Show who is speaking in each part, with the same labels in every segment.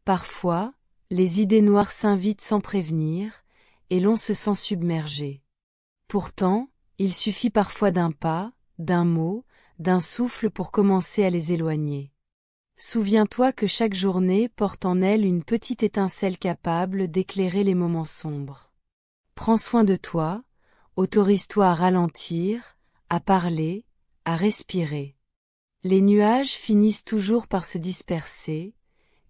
Speaker 1: Parfois, les idées noires s'invitent sans prévenir, et l'on se sent submergé. Pourtant, il suffit parfois d'un pas, d'un mot, d'un souffle pour commencer à les éloigner. Souviens-toi que chaque journée porte en elle une petite étincelle capable d'éclairer les moments sombres. Prends soin de toi, autorise-toi à ralentir, à parler, à respirer. Les nuages finissent toujours par se disperser,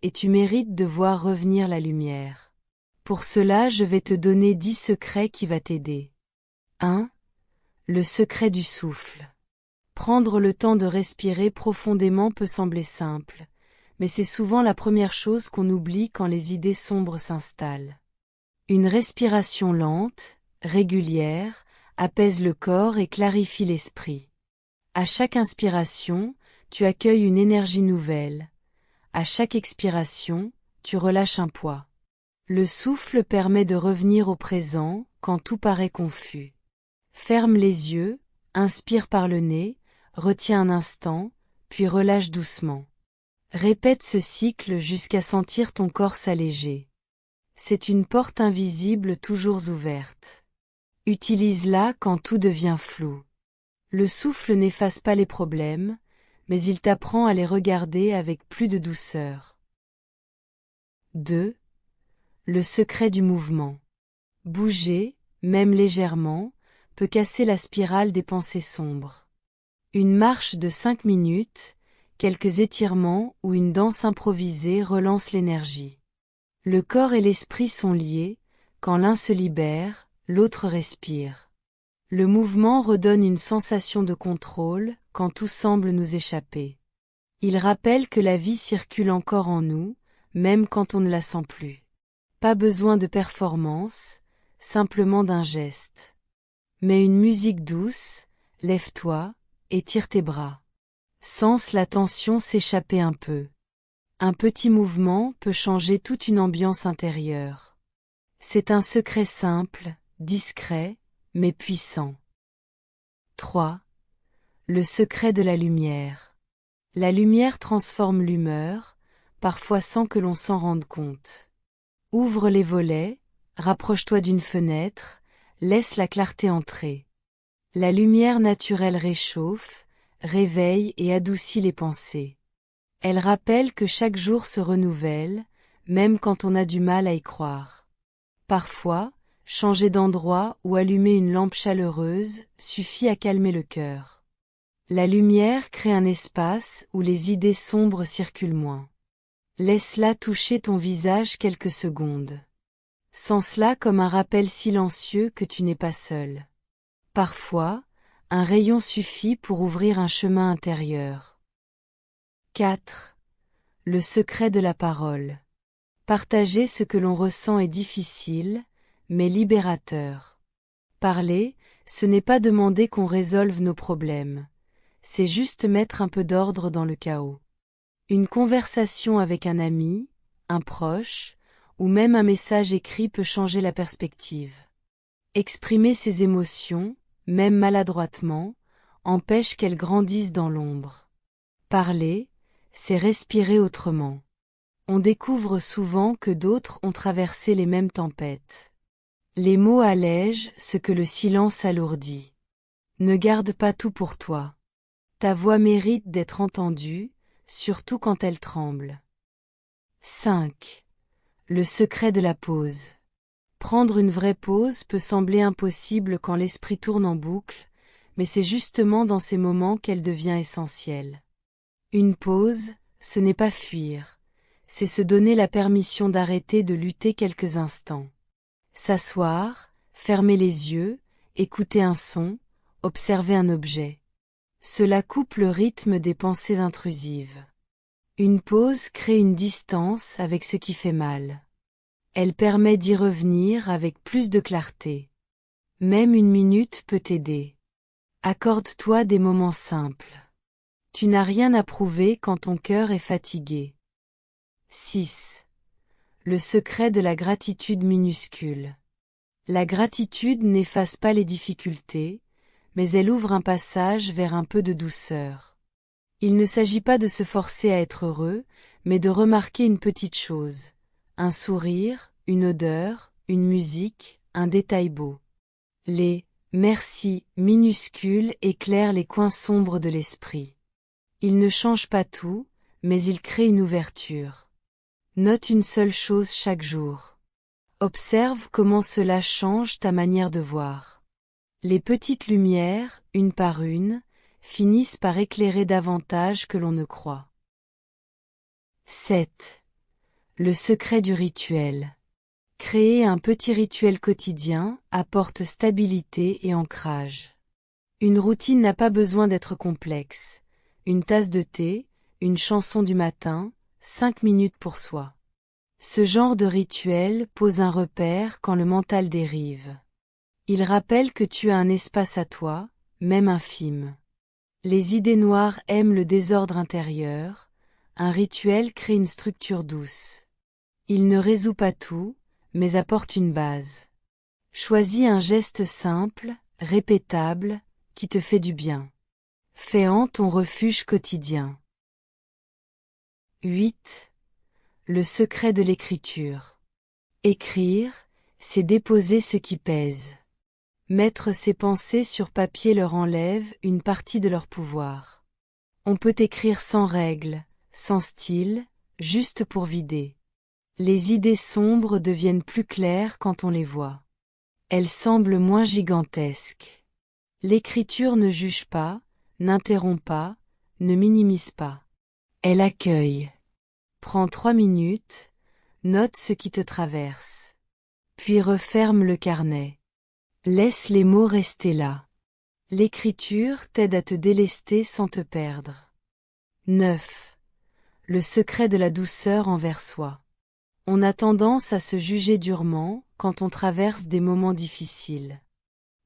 Speaker 1: et tu mérites de voir revenir la lumière. Pour cela, je vais te donner 10 secrets qui vont t'aider. 1. Le secret du souffle. Prendre le temps de respirer profondément peut sembler simple, mais c'est souvent la première chose qu'on oublie quand les idées sombres s'installent. Une respiration lente, régulière, apaise le corps et clarifie l'esprit. À chaque inspiration, tu accueilles une énergie nouvelle. À chaque expiration, tu relâches un poids. Le souffle permet de revenir au présent quand tout paraît confus. Ferme les yeux, inspire par le nez, retiens un instant, puis relâche doucement. Répète ce cycle jusqu'à sentir ton corps s'alléger. C'est une porte invisible toujours ouverte. Utilise-la quand tout devient flou. Le souffle n'efface pas les problèmes, mais il t'apprend à les regarder avec plus de douceur. 2. Le secret du mouvement. Bouger, même légèrement, peut casser la spirale des pensées sombres. Une marche de 5 minutes, quelques étirements ou une danse improvisée relance l'énergie. Le corps et l'esprit sont liés, quand l'un se libère, l'autre respire. Le mouvement redonne une sensation de contrôle quand tout semble nous échapper. Il rappelle que la vie circule encore en nous, même quand on ne la sent plus. Pas besoin de performance, simplement d'un geste. Mets une musique douce, lève-toi, étire tes bras. Sens la tension s'échapper un peu. Un petit mouvement peut changer toute une ambiance intérieure. C'est un secret simple, discret, mais puissant. 3. Le secret de la lumière. La lumière transforme l'humeur, parfois sans que l'on s'en rende compte. Ouvre les volets, rapproche-toi d'une fenêtre, laisse la clarté entrer. La lumière naturelle réchauffe, réveille et adoucit les pensées. Elle rappelle que chaque jour se renouvelle, même quand on a du mal à y croire. Parfois, changer d'endroit ou allumer une lampe chaleureuse suffit à calmer le cœur. La lumière crée un espace où les idées sombres circulent moins. Laisse-la toucher ton visage quelques secondes. Sens-la comme un rappel silencieux que tu n'es pas seul. Parfois, un rayon suffit pour ouvrir un chemin intérieur. 4. Le secret de la parole. Partager ce que l'on ressent est difficile, mais libérateur. Parler, ce n'est pas demander qu'on résolve nos problèmes. C'est juste mettre un peu d'ordre dans le chaos. Une conversation avec un ami, un proche, ou même un message écrit peut changer la perspective. Exprimer ses émotions, même maladroitement, empêche qu'elles grandissent dans l'ombre. Parler, c'est respirer autrement. On découvre souvent que d'autres ont traversé les mêmes tempêtes. Les mots allègent ce que le silence alourdit. Ne garde pas tout pour toi. Ta voix mérite d'être entendue, surtout quand elle tremble. 5. Le secret de la pause. Prendre une vraie pause peut sembler impossible quand l'esprit tourne en boucle, mais c'est justement dans ces moments qu'elle devient essentielle. Une pause, ce n'est pas fuir, c'est se donner la permission d'arrêter de lutter quelques instants. S'asseoir, fermer les yeux, écouter un son, observer un objet. Cela coupe le rythme des pensées intrusives. Une pause crée une distance avec ce qui fait mal. Elle permet d'y revenir avec plus de clarté. Même une minute peut t'aider. Accorde-toi des moments simples. Tu n'as rien à prouver quand ton cœur est fatigué. 6. Le secret de la gratitude minuscule. La gratitude n'efface pas les difficultés, mais elle ouvre un passage vers un peu de douceur. Il ne s'agit pas de se forcer à être heureux, mais de remarquer une petite chose. Un sourire, une odeur, une musique, un détail beau. Les « merci » minuscules éclairent les coins sombres de l'esprit. Ils ne changent pas tout, mais ils créent une ouverture. Note une seule chose chaque jour. Observe comment cela change ta manière de voir. Les petites lumières, une par une, finissent par éclairer davantage que l'on ne croit. 7. Le secret du rituel. Créer un petit rituel quotidien apporte stabilité et ancrage. Une routine n'a pas besoin d'être complexe. Une tasse de thé, une chanson du matin, 5 minutes pour soi. Ce genre de rituel pose un repère quand le mental dérive. Il rappelle que tu as un espace à toi, même infime. Les idées noires aiment le désordre intérieur, un rituel crée une structure douce. Il ne résout pas tout, mais apporte une base. Choisis un geste simple, répétable, qui te fait du bien. Fais-en ton refuge quotidien. 8. Le secret de l'écriture. Écrire, c'est déposer ce qui pèse. Mettre ses pensées sur papier leur enlève une partie de leur pouvoir. On peut écrire sans règle, sans style, juste pour vider. Les idées sombres deviennent plus claires quand on les voit. Elles semblent moins gigantesques. L'écriture ne juge pas, n'interrompt pas, ne minimise pas. Elle accueille. Prends 3 minutes, note ce qui te traverse. Puis referme le carnet. Laisse les mots rester là. L'écriture t'aide à te délester sans te perdre. 9. Le secret de la douceur envers soi. On a tendance à se juger durement quand on traverse des moments difficiles.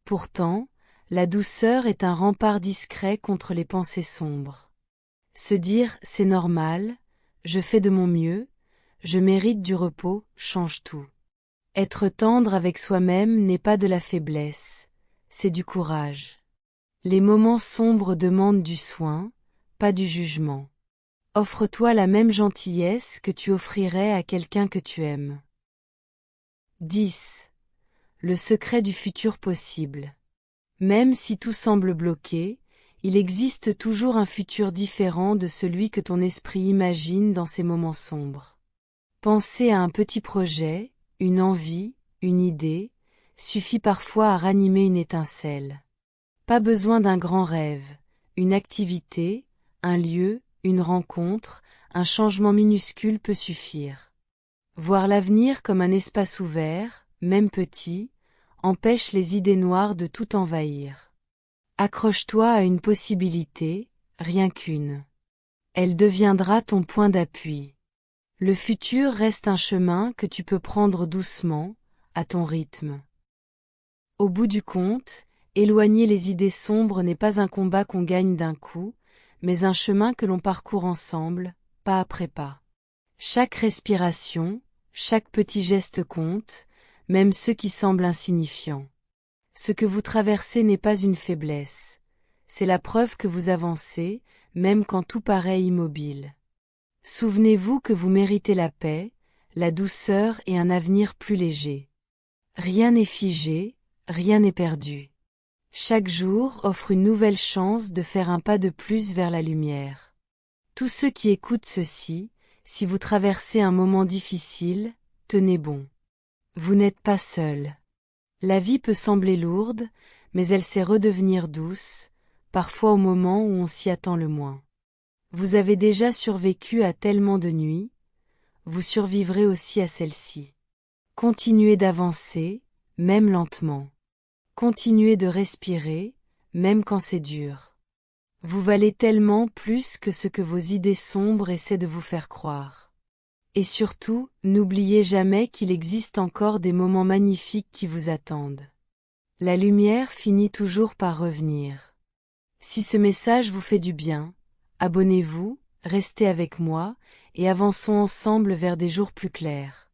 Speaker 1: Pourtant, la douceur est un rempart discret contre les pensées sombres. Se dire « c'est normal », « je fais de mon mieux », « je mérite du repos » change tout. Être tendre avec soi-même n'est pas de la faiblesse, c'est du courage. Les moments sombres demandent du soin, pas du jugement. Offre-toi la même gentillesse que tu offrirais à quelqu'un que tu aimes. 10. Le secret du futur possible. Même si tout semble bloqué, il existe toujours un futur différent de celui que ton esprit imagine dans ces moments sombres. Penser à un petit projet, une envie, une idée, suffit parfois à ranimer une étincelle. Pas besoin d'un grand rêve, une activité, un lieu, une rencontre, un changement minuscule peut suffire. Voir l'avenir comme un espace ouvert, même petit, empêche les idées noires de tout envahir. Accroche-toi à une possibilité, rien qu'une. Elle deviendra ton point d'appui. Le futur reste un chemin que tu peux prendre doucement, à ton rythme. Au bout du compte, éloigner les idées sombres n'est pas un combat qu'on gagne d'un coup, mais un chemin que l'on parcourt ensemble, pas après pas. Chaque respiration, chaque petit geste compte, même ceux qui semblent insignifiants. Ce que vous traversez n'est pas une faiblesse. C'est la preuve que vous avancez, même quand tout paraît immobile. Souvenez-vous que vous méritez la paix, la douceur et un avenir plus léger. Rien n'est figé, rien n'est perdu. Chaque jour offre une nouvelle chance de faire un pas de plus vers la lumière. Tous ceux qui écoutent ceci, si vous traversez un moment difficile, tenez bon. Vous n'êtes pas seul. La vie peut sembler lourde, mais elle sait redevenir douce, parfois au moment où on s'y attend le moins. Vous avez déjà survécu à tellement de nuits, vous survivrez aussi à celle-ci. Continuez d'avancer, même lentement. Continuez de respirer, même quand c'est dur. Vous valez tellement plus que ce que vos idées sombres essaient de vous faire croire. Et surtout, n'oubliez jamais qu'il existe encore des moments magnifiques qui vous attendent. La lumière finit toujours par revenir. Si ce message vous fait du bien, abonnez-vous, restez avec moi, et avançons ensemble vers des jours plus clairs.